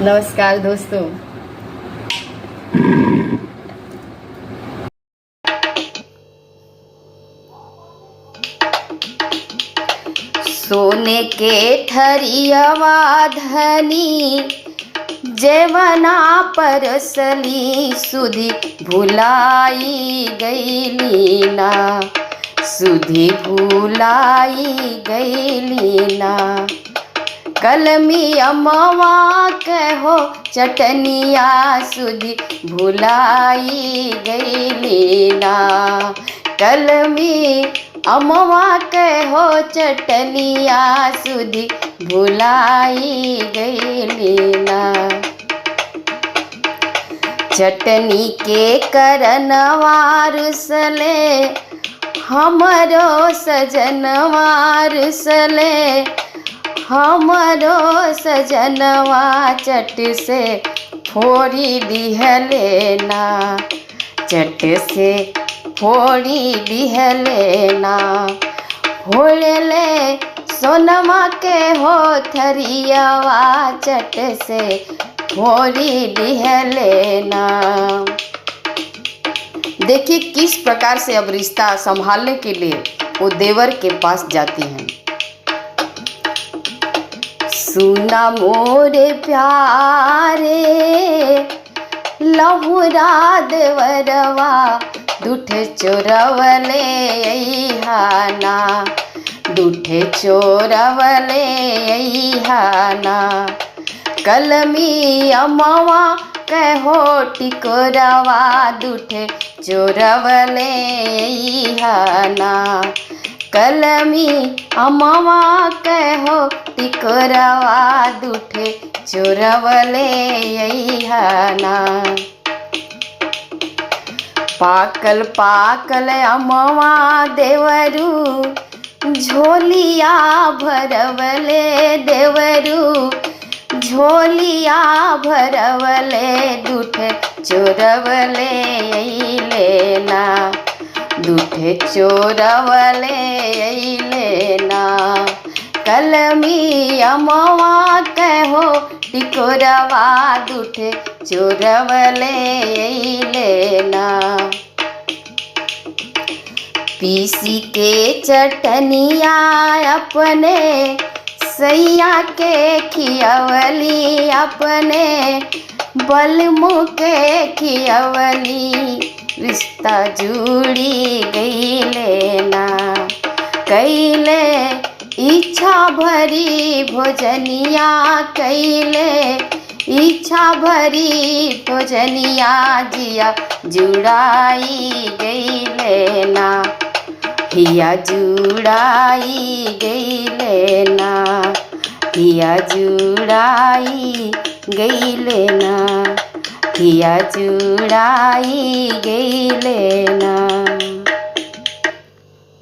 नमस्कार दोस्तों। सोने के ठरियवा धनी जेवना परसली सुधी भुलाई गईली ना, सुधी भुलाई गईली ना। कलमी अमवा कहो चटनिया सुधी भुलाई गईली ना, कलमी अमवा कहो चटनिया सुधी भुलाई गईली ना। चटनी के करनवार सले हमरो सजनवार सले, हमरो सजनवा चट से फोड़ी दिहले ना, चट से फोड़ी दिहले ना। फोड़ले सोनमा के हो थरियावा चट से फोड़ी दिहले ना। देखिए किस प्रकार से अब रिश्ता संभालने के लिए वो देवर के पास जाती हैं। सुना मोरे प्यारे लहुरा देवरवा दूठे चोरवले हाना, दूठे चोरवले हाना। कलमी अमवा कहो टिकोरवा दूठे चोरवले हाना, कलमी अमवा कहो टिकोरवा दूठे चोरवले हाना। पाकल पाकल अमवा देवरू झोलिया भरवले, देवरू झोलिया भरवले दूठे चोरवले लेना, दूठे चोरवले लेना। कलमी अमवा कहो टिकोरवा दूठे चोरवले लेना। पीसी के चटनिया अपने सैया के खियवली, अपने बलमु के खियवली, रिश्ता जुड़ी गईले ना। कैले इच्छा भरी भोजनिया, कैले इच्छा भरी भोजनिया, जिया जुड़ाई गईले ना, हिया जुड़ाई गईले ना, हिया जुड़ाई गईले ना, हिया जुड़ाई गईले ना।